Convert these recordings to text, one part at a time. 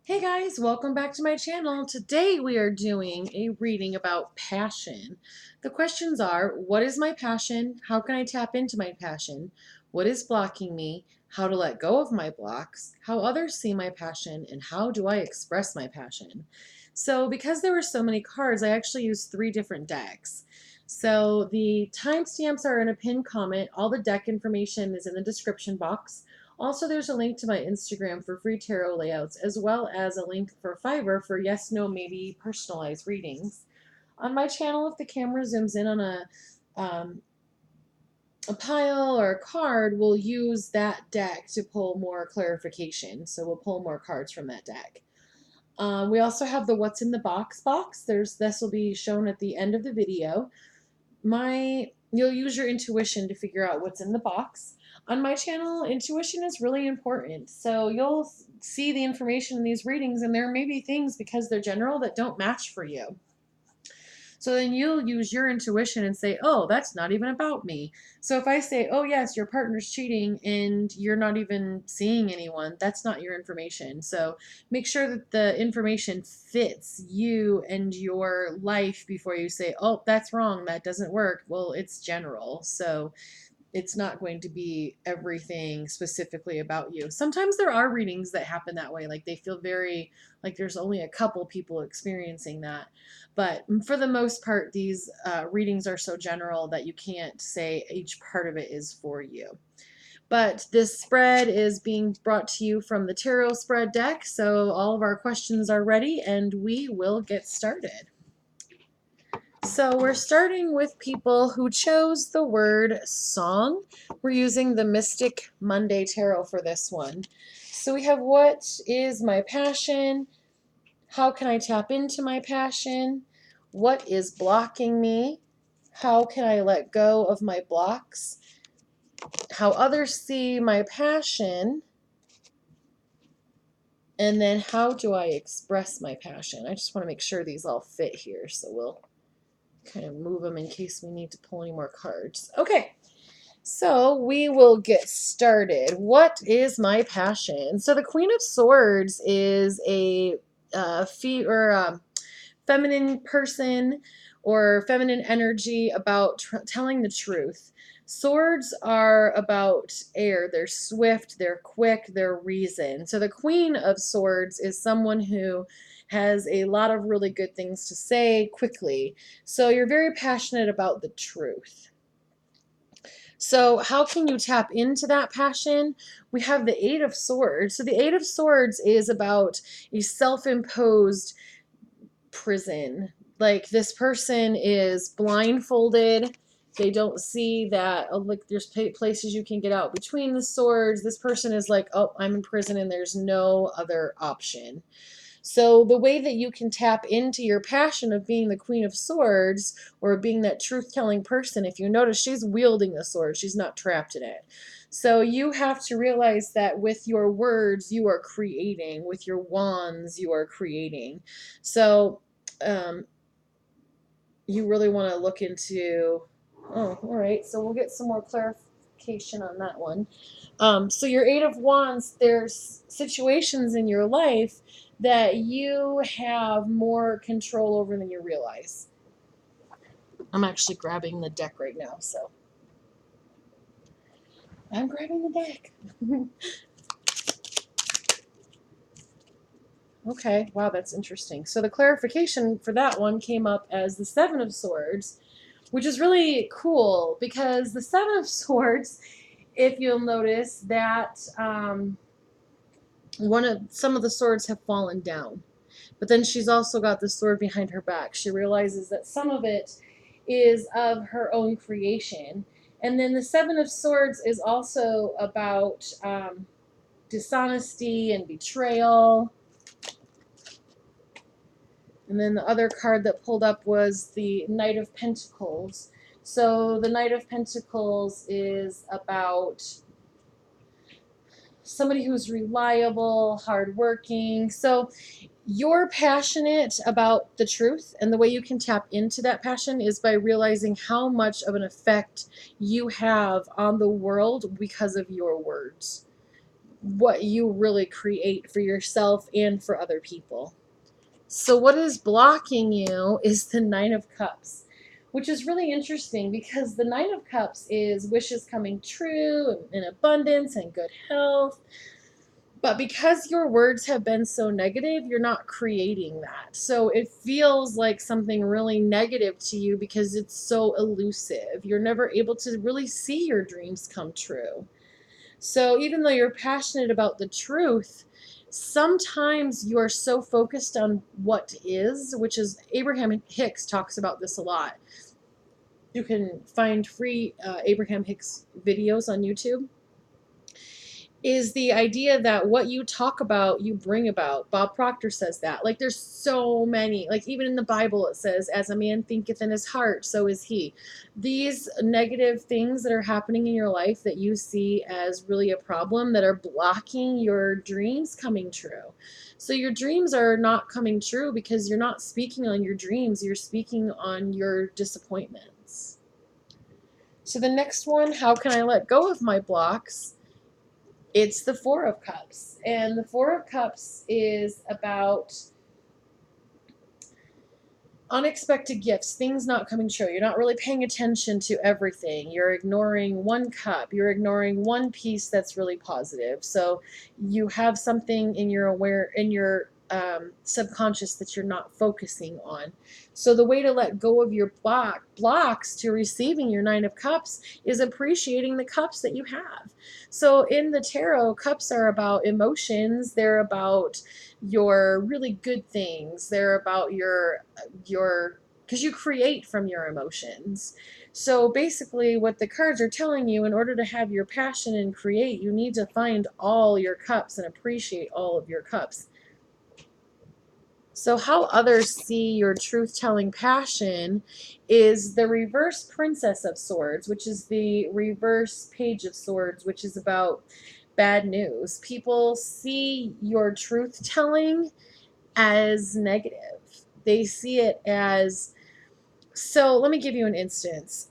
Hey guys, welcome back to my channel. Today we are doing a reading about passion. The questions are, what is my passion? How can I tap into my passion? What is blocking me? How to let go of my blocks? How others see my passion? And how do I express my passion? So because there were so many cards, I actually used 3 different decks. So the timestamps are in a pinned comment. All the deck information is in the description box. Also, there's a link to my Instagram for free tarot layouts, as well as a link for Fiverr for yes, no, maybe personalized readings. On my channel, if the camera zooms in on um, a pile or a card, we'll use that deck to pull more clarification. So we'll pull more cards from that deck. We also have the What's in the box. This will be shown at the end of the video. You'll use your intuition to figure out what's in the box. On my channel, intuition is really important. So you'll see the information in these readings, and there may be things, because they're general, that don't match for you. So then you'll use your intuition and say, oh, that's not even about me. So if I say, oh, yes, your partner's cheating and you're not even seeing anyone, that's not your information. So make sure that the information fits you and your life before you say, oh, that's wrong, that doesn't work. Well, it's general. So it's not going to be everything specifically about you. Sometimes there are readings that happen that way. Like they feel very like there's only a couple people experiencing that. But for the most part, these readings are so general that you can't say each part of it is for you. But this spread is being brought to you from the tarot spread deck. So all of our questions are ready and we will get started. So we're starting with people who chose the word song. We're using the Mystic Monday Tarot for this one. So we have, what is my passion? How can I tap into my passion? What is blocking me? How can I let go of my blocks? How others see my passion? And then how do I express my passion? I just want to make sure these all fit here, so we'll kind of move them in case we need to pull any more cards. Okay, so we will get started. What is my passion? So the Queen of Swords is a feminine person or feminine energy about telling the truth. Swords are about air. They're swift, they're quick, they're reason. So the Queen of Swords is someone who has a lot of really good things to say quickly. So you're very passionate about the truth. So how can you tap into that passion? We have the Eight of Swords. So the Eight of Swords is about a self-imposed prison. Like this person is blindfolded. They don't see that, oh, like there's places you can get out between the swords. This person is like, oh, I'm in prison and there's no other option. So the way that you can tap into your passion of being the Queen of Swords or being that truth-telling person, if you notice, she's wielding the sword. She's not trapped in it. So you have to realize that with your words, you are creating. With your wands, you are creating. So you really want to look into, oh, all right, so we'll get some more clarification on that one. So your Eight of Wands, there's situations in your life that you have more control over than you realize. I'm actually grabbing the deck right now, so I'm grabbing the deck. Okay, wow, that's interesting. So the clarification for that one came up as the Seven of Swords, which is really cool because the Seven of Swords, if you'll notice that some of the swords have fallen down, but then she's also got the sword behind her back. She realizes that some of it is of her own creation. And then the Seven of Swords is also about dishonesty and betrayal. And then the other card that pulled up was the Knight of Pentacles. So the Knight of Pentacles is about somebody who's reliable, hardworking. So you're passionate about the truth, and the way you can tap into that passion is by realizing how much of an effect you have on the world because of your words. what you really create for yourself and for other people. So what is blocking you is the Nine of Cups, which is really interesting because the Nine of Cups is wishes coming true and abundance and good health. But because your words have been so negative, you're not creating that. So it feels like something really negative to you because it's so elusive. You're never able to really see your dreams come true. So even though you're passionate about the truth, sometimes you're so focused on what is, which is Abraham Hicks talks about this a lot. You can find free Abraham Hicks videos on YouTube. Is the idea that what you talk about, you bring about. Bob Proctor says that. Like, there's so many. Like, even in the Bible, it says, as a man thinketh in his heart, so is he. These negative things that are happening in your life that you see as really a problem that are blocking your dreams coming true. So your dreams are not coming true because you're not speaking on your dreams, you're speaking on your disappointments. So the next one, how can I let go of my blocks? It's the Four of Cups. And the Four of Cups is about unexpected gifts, things not coming true. You're not really paying attention to everything. You're ignoring one cup. You're ignoring one piece that's really positive. So you have something in your subconscious that you're not focusing on. So the way to let go of your blocks to receiving your Nine of Cups is appreciating the cups that you have. So in the tarot, cups are about emotions. They're about your really good things. They're about your because you create from your emotions. So basically what the cards are telling you, in order to have your passion and create, you need to find all your cups and appreciate all of your cups. So how others see your truth-telling passion is the reverse Princess of Swords, which is the reverse Page of Swords, which is about bad news. People see your truth-telling as negative. They see it as, so let me give you an instance.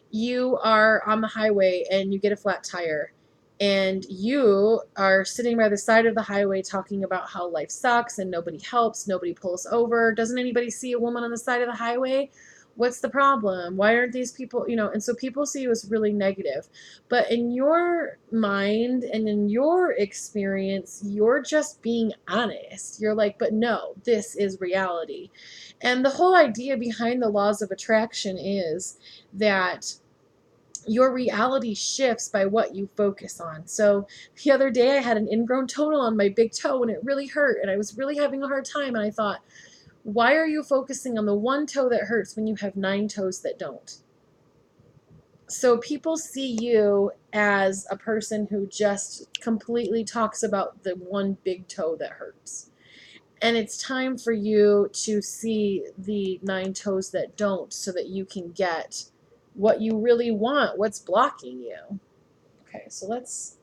You are on the highway and you get a flat tire, and you are sitting by the side of the highway talking about how life sucks and nobody helps, nobody pulls over. Doesn't anybody see a woman on the side of the highway? What's the problem? Why aren't these people, and so people see you as really negative. But in your mind and in your experience, you're just being honest. You're like, but no, this is reality. And the whole idea behind the laws of attraction is that your reality shifts by what you focus on. So the other day I had an ingrown toenail on my big toe and it really hurt and I was really having a hard time, and I thought, why are you focusing on the one toe that hurts when you have 9 toes that don't? So people see you as a person who just completely talks about the one big toe that hurts. And it's time for you to see the 9 toes that don't, so that you can get what you really want, what's blocking you. Okay, so let's...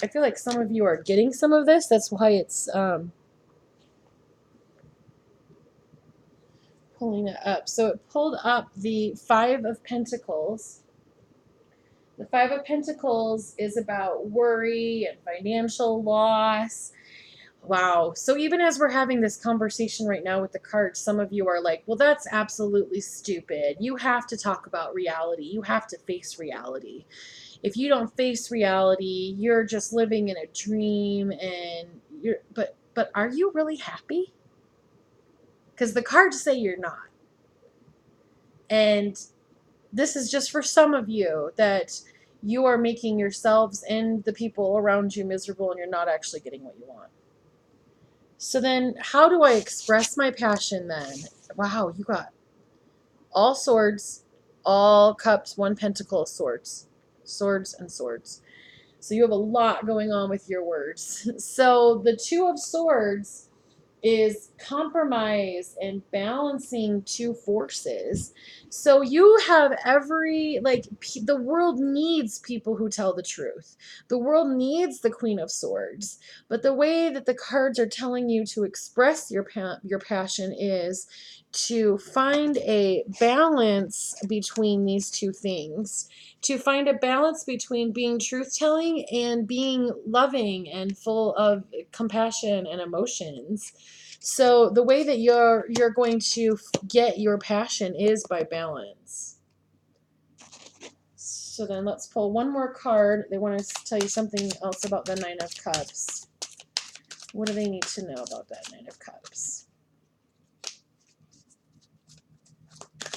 I feel like some of you are getting some of this. That's why it's pulling it up. So it pulled up the Five of Pentacles. The Five of Pentacles is about worry and financial loss. Wow. So even as we're having this conversation right now with the cards, some of you are like, well, that's absolutely stupid. You have to talk about reality. You have to face reality. If you don't face reality, you're just living in a dream, and but are you really happy? Because the cards say you're not. And this is just for some of you, that you are making yourselves and the people around you miserable, and you're not actually getting what you want. So then how do I express my passion then? Wow, you got all swords, all cups, one pentacle, swords. Swords and swords. So you have a lot going on with your words. So the Two of Swords is compromise and balancing two forces. So you have the world needs people who tell the truth. The world needs the Queen of Swords. But the way that the cards are telling you to express your passion is to find a balance between these two things, to find a balance between being truth-telling and being loving and full of compassion and emotions. So the way that you're going to get your passion is by balance. So then let's pull one more card. They want to tell you something else about the Nine of Cups. What do they need to know about that Nine of Cups?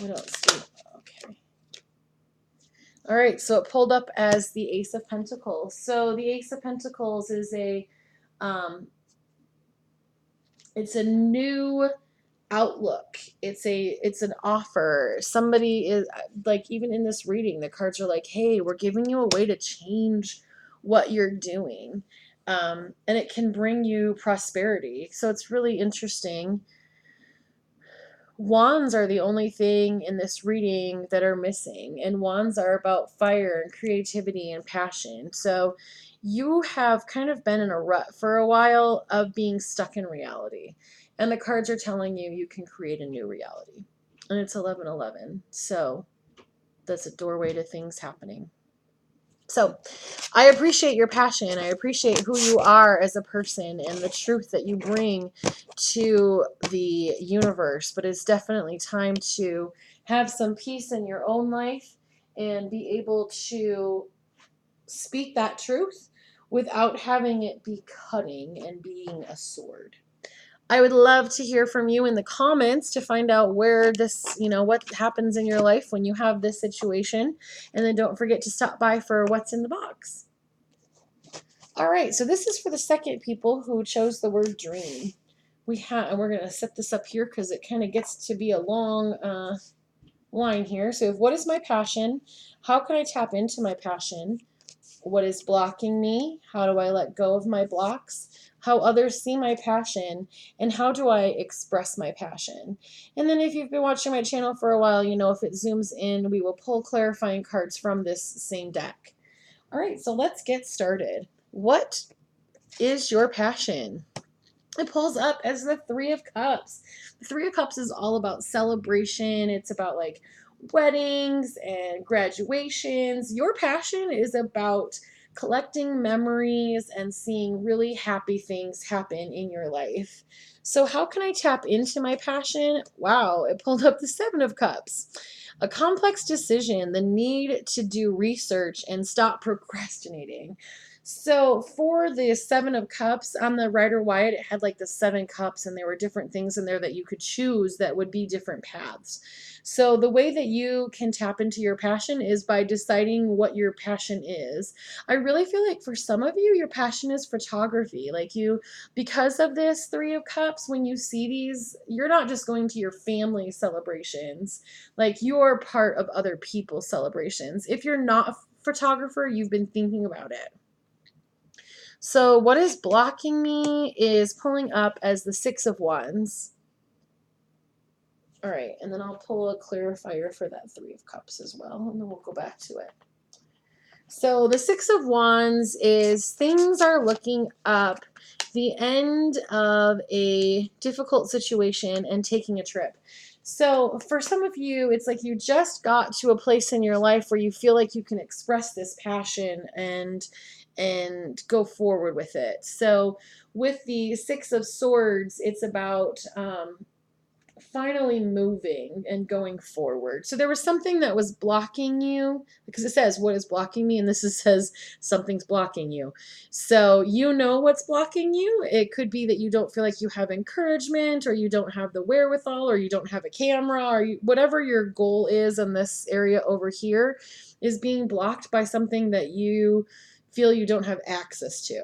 What else? Okay. All right, so it pulled up as the Ace of Pentacles. So the Ace of Pentacles is it's a new outlook. It's an offer. Somebody is like, even in this reading, the cards are like, hey, we're giving you a way to change what you're doing. And it can bring you prosperity. So it's really interesting. Wands are the only thing in this reading that are missing, and wands are about fire and creativity and passion. So you have kind of been in a rut for a while of being stuck in reality, and the cards are telling you you can create a new reality. And it's 11/11, so that's a doorway to things happening. So I appreciate your passion. I appreciate who you are as a person and the truth that you bring to the universe. But it's definitely time to have some peace in your own life and be able to speak that truth without having it be cutting and being a sword. I would love to hear from you in the comments to find out where this, what happens in your life when you have this situation. And then don't forget to stop by for what's in the box. All right, so this is for the second people who chose the word dream. And we're going to set this up here because it kind of gets to be a long line here. So what is my passion? How can I tap into my passion? What is blocking me? How do I let go of my blocks? How others see my passion, and how do I express my passion? And then if you've been watching my channel for a while, if it zooms in, we will pull clarifying cards from this same deck. All right, so let's get started. What is your passion? It pulls up as the Three of Cups. The Three of Cups is all about celebration. It's about like weddings and graduations. Your passion is about collecting memories and seeing really happy things happen in your life. So how can I tap into my passion? Wow, it pulled up the Seven of Cups. A complex decision, the need to do research and stop procrastinating. So for the Seven of Cups on the Rider Waite, it had like the 7 cups, and there were different things in there that you could choose that would be different paths. So the way that you can tap into your passion is by deciding what your passion is. I really feel like for some of you, your passion is photography. Like because of this Three of Cups, when you see these, you're not just going to your family celebrations. Like you're part of other people's celebrations. If you're not a photographer, you've been thinking about it. So what is blocking me is pulling up as the Six of Wands. All right, and then I'll pull a clarifier for that Three of Cups as well, and then we'll go back to it. So the Six of Wands is things are looking up, the end of a difficult situation and taking a trip. So for some of you, it's like you just got to a place in your life where you feel like you can express this passion and go forward with it. So with the Six of Swords, it's about finally moving and going forward. So there was something that was blocking you, because it says what is blocking me, and this says something's blocking you. So you know what's blocking you. It could be that you don't feel like you have encouragement, or you don't have the wherewithal, or you don't have a camera, or whatever your goal is in this area over here is being blocked by something that you feel you don't have access to.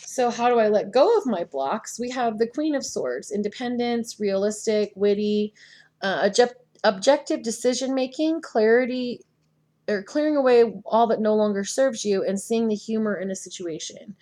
So how do I let go of my blocks? We have the Queen of Swords, independence, realistic, witty, objective decision-making, clarity, or clearing away all that no longer serves you, and seeing the humor in a situation.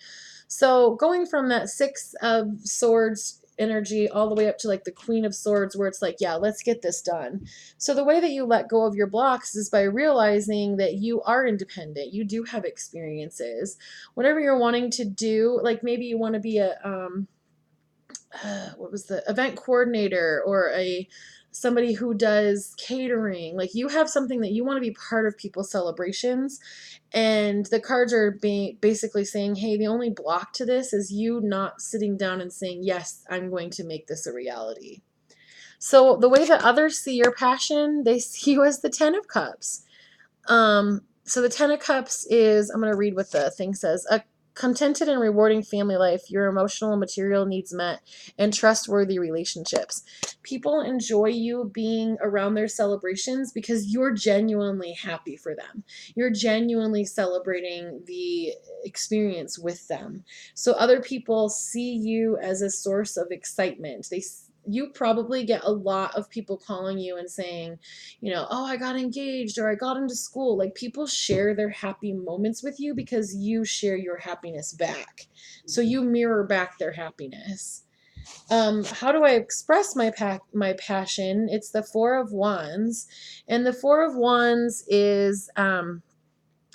So going from that Six of Swords energy all the way up to like the Queen of Swords, where it's like, yeah, let's get this done. So the way that you let go of your blocks is by realizing that you are independent. You do have experiences. Whatever you're wanting to do, like maybe you want to be what was the event coordinator, or a somebody who does catering. Like, you have something that you want to be part of people's celebrations, and the cards are being basically saying, hey, the only block to this is you not sitting down and saying, yes, I'm going to make this a reality. So the way that others see your passion, they see you as the 10 of Cups. So the Ten of Cups is, I'm going to read what the thing says: a contented and rewarding family life, your emotional and material needs met, and trustworthy relationships. People enjoy you being around their celebrations because you're genuinely happy for them. You're genuinely celebrating the experience with them. So other people see you as a source of excitement. You probably get a lot of people calling you and saying, oh, I got engaged, or I got into school. Like, people share their happy moments with you because you share your happiness back. So you mirror back their happiness. How do I express my passion? It's the Four of Wands, and the Four of Wands is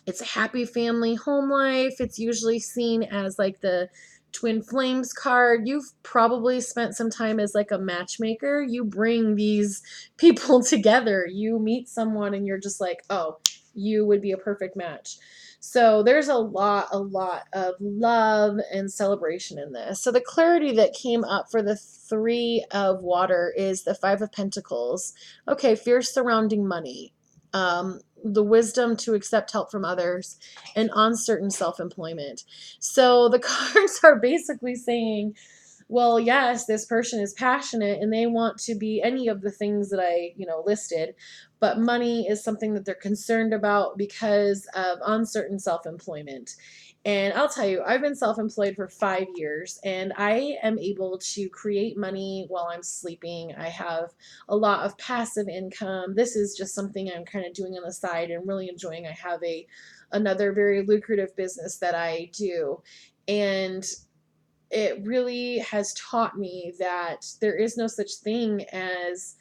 it's a happy family home life. It's usually seen as like the twin flames card. You've probably spent some time as like a matchmaker. You bring these people together. You meet someone and you're just like, oh, you would be a perfect match. So there's a lot of love and celebration in this. So the clarity that came up for the Three of Water is the Five of Pentacles. Okay, fear surrounding money. The wisdom to accept help from others, and uncertain self-employment. So the cards are basically saying, well, yes, this person is passionate and they want to be any of the things that I, listed, but money is something that they're concerned about because of uncertain self-employment. And I'll tell you, I've been self-employed for 5 years, and I am able to create money while I'm sleeping. I have a lot of passive income. This is just something I'm kind of doing on the side and really enjoying. I have another very lucrative business that I do. And it really has taught me that there is no such thing as,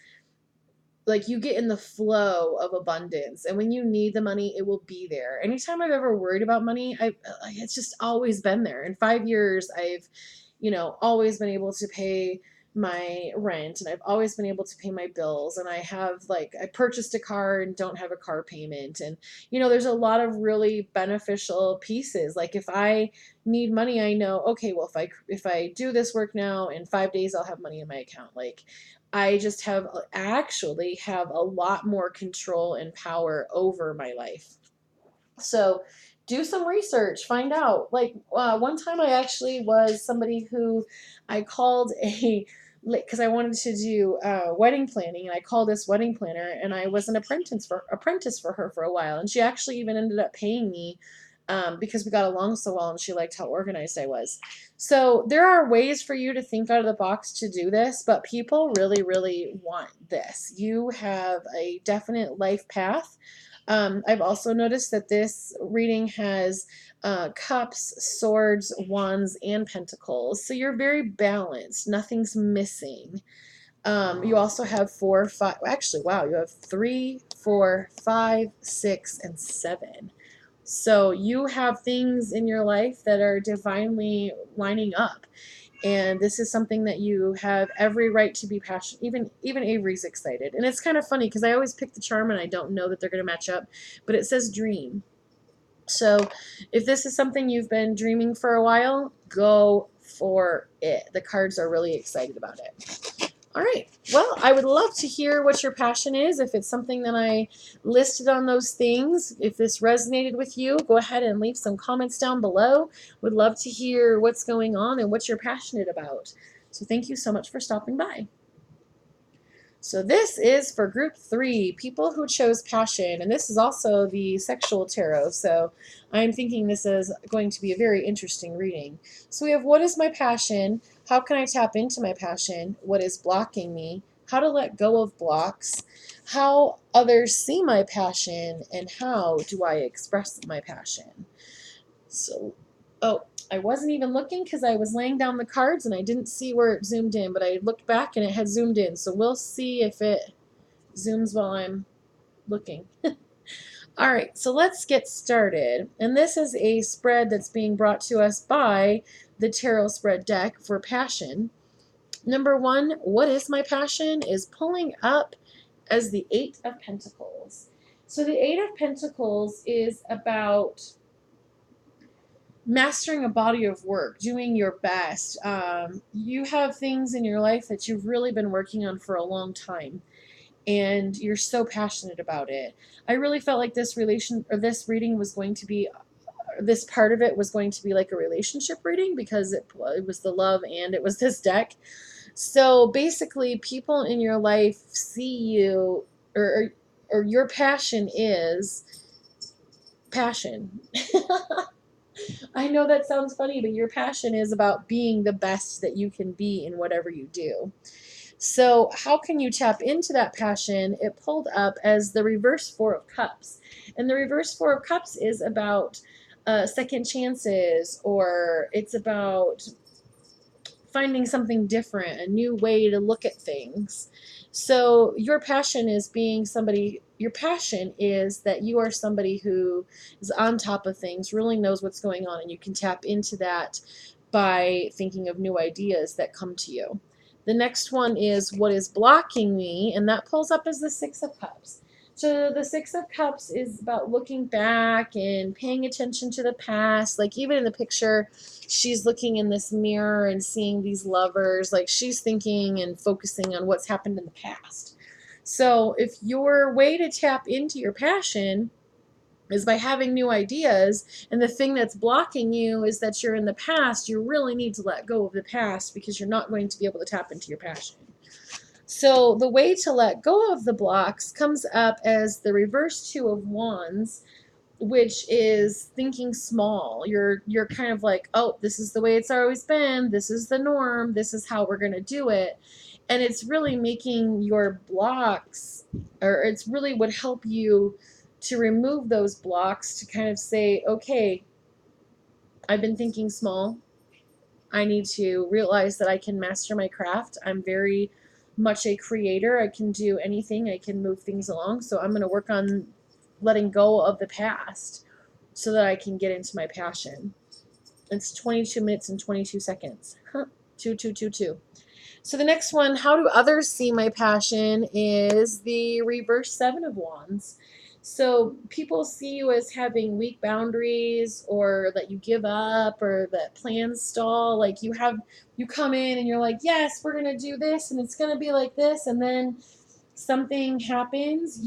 like, you get in the flow of abundance, and when you need the money, it will be there. Anytime I've ever worried about money, it's just always been there. In 5 years, I've always been able to pay my rent, and I've always been able to pay my bills, and I purchased a car and don't have a car payment. And there's a lot of really beneficial pieces. Like, if I need money, I know, okay, well, if I do this work now, in 5 days I'll have money in my account. Like, I just actually have a lot more control and power over my life. So do some research, find out. Like, one time I actually was somebody who I called because I wanted to do wedding planning, and I called this wedding planner, and I was an apprentice for her for a while, and she actually even ended up paying me because we got along so well, and she liked how organized I was. So there are ways for you to think out of the box to do this, but people really, really want this. You have a definite life path. I've also noticed that this reading has cups, swords, wands, and pentacles. So you're very balanced. Nothing's missing. You also have 4, 5. Actually, wow, you have 3, 4, 5, 6, and 7. So you have things in your life that are divinely lining up. And this is something that you have every right to be passionate. Even Avery's excited. And it's kind of funny because I always pick the charm and I don't know that they're going to match up, but it says dream. So if this is something you've been dreaming for a while, go for it. The cards are really excited about it. All right. Well, I would love to hear what your passion is. If it's something that I listed on those things, if this resonated with you, go ahead and leave some comments down below. Would love to hear what's going on and what you're passionate about. So thank you so much for stopping by. So this is for group 3, people who chose passion, and this is also the sexual tarot, so I'm thinking this is going to be a very interesting reading. So we have, what is my passion? How can I tap into my passion? What is blocking me? How to let go of blocks? How others see my passion, and how do I express my passion? So, oh, I wasn't even looking because I was laying down the cards and I didn't see where it zoomed in, but I looked back and it had zoomed in. So we'll see if it zooms while I'm looking. All right, so let's get started. And this is a spread that's being brought to us by the Tarot Spread deck for passion. Number one, what is my passion, is pulling up as the Eight of Pentacles. So the Eight of Pentacles is about mastering a body of work, doing your best. You have things in your life that you've really been working on for a long time, and you're so passionate about it. I really felt like this reading was going to be, this part of it was going to be like a relationship reading, because it was the love and it was this deck. So basically, people in your life see you, or your passion is passion. I know that sounds funny, but your passion is about being the best that you can be in whatever you do. So how can you tap into that passion? It pulled up as the reverse Four of Cups. And the reverse Four of Cups is about second chances, or it's about finding something different, a new way to look at things. So your passion is being somebody, your passion is that you are somebody who is on top of things, really knows what's going on, and you can tap into that by thinking of new ideas that come to you. The next one is what is blocking me, and that pulls up as the Six of Cups. So the Six of Cups is about looking back and paying attention to the past. Like even in the picture, she's looking in this mirror and seeing these lovers. Like she's thinking and focusing on what's happened in the past. So if your way to tap into your passion is by having new ideas, and the thing that's blocking you is that you're in the past, you really need to let go of the past, because you're not going to be able to tap into your passion. So the way to let go of the blocks comes up as the reverse Two of Wands, which is thinking small. You're kind of like, oh, this is the way it's always been. This is the norm. This is how we're going to do it. And it's really making your blocks, or it's really would help you to remove those blocks, to kind of say, okay, I've been thinking small. I need to realize that I can master my craft. I'm very much a creator. I can do anything. I can move things along. So I'm going to work on letting go of the past so that I can get into my passion. It's 22 minutes and 22 seconds. Huh. 2222. So the next one, how do others see my passion, is the reverse Seven of Wands. So people see you as having weak boundaries, or that you give up, or that plans stall. Like you come in and you're like, yes, we're going to do this and it's going to be like this. And then something happens.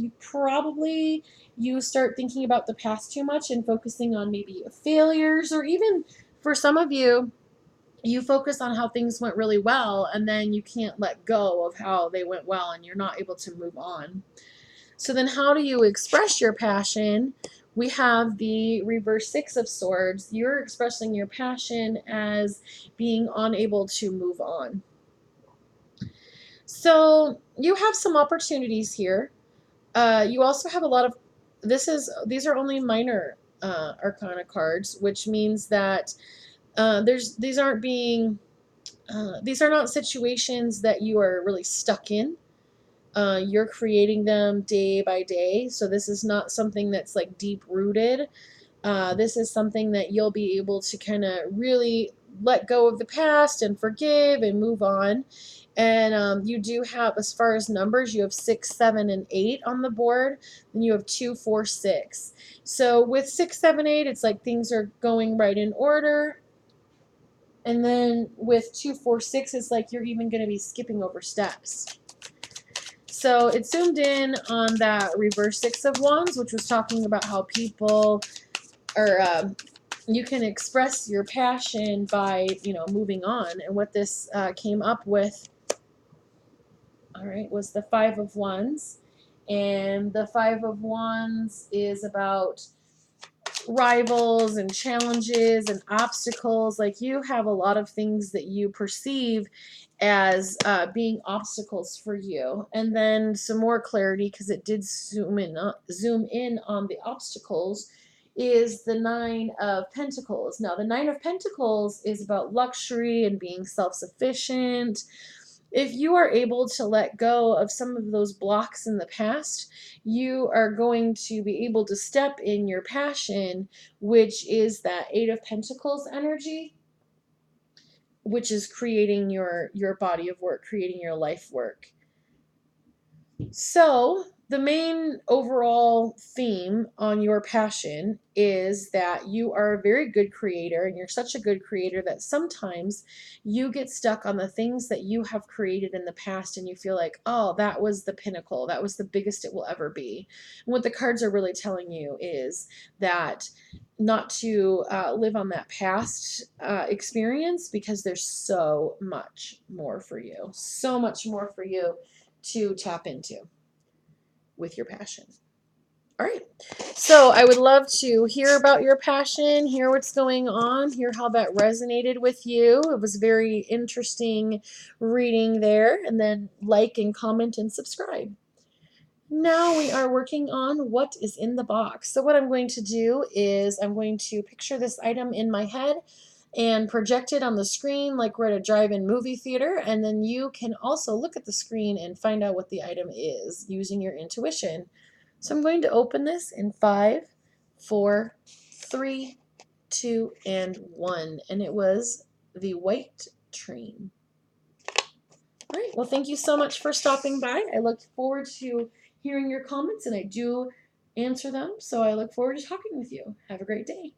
You start thinking about the past too much and focusing on maybe failures, or even for some of you, you focus on how things went really well, and then you can't let go of how they went well, and you're not able to move on. So then how do you express your passion? We have the reverse Six of Swords. You're expressing your passion as being unable to move on. So you have some opportunities here. You also have a lot of, these are only minor arcana cards, which means that these aren't being, these are not situations that you are really stuck in. You're creating them day by day. So this is not something that's like deep rooted. This is something that you'll be able to kind of really let go of the past and forgive and move on. And you do have, as far as numbers, you have 6, 7, and 8 on the board. Then you have 2, 4, 6. So with 6, 7, 8, it's like things are going right in order. And then with 2, 4, 6, it's like you're even going to be skipping over steps. So it zoomed in on that reverse Six of Wands, which was talking about how people are, you can express your passion by, moving on. And what this came up with, all right, was the Five of Wands. And the Five of Wands is about rivals and challenges and obstacles. Like you have a lot of things that you perceive as being obstacles for you. And then some more clarity, because it did zoom in on the obstacles, is the Nine of Pentacles. Now the Nine of Pentacles is about luxury and being self-sufficient. If you are able to let go of some of those blocks in the past, you are going to be able to step in your passion, which is that Eight of Pentacles energy. which is creating your body of work, creating your life work. So, the main overall theme on your passion is that you are a very good creator, and you're such a good creator that sometimes you get stuck on the things that you have created in the past and you feel like, oh, that was the pinnacle, that was the biggest it will ever be. And what the cards are really telling you is that not to live on that past experience, because there's so much more for you, so much more for you to tap into with your passion. All right. So I would love to hear about your passion, hear what's going on, hear how that resonated with you. It was very interesting reading there. And then like and comment and subscribe. Now we are working on what is in the box. So what I'm going to do is I'm going to picture this item in my head and project it on the screen like we're at a drive-in movie theater, and then you can also look at the screen and find out what the item is using your intuition. So I'm going to open this in 5, 4, 3, 2, and 1, and it was the white train. All right, well, thank you so much for stopping by. I look forward to hearing your comments, and I do answer them, so I look forward to talking with you. Have a great day.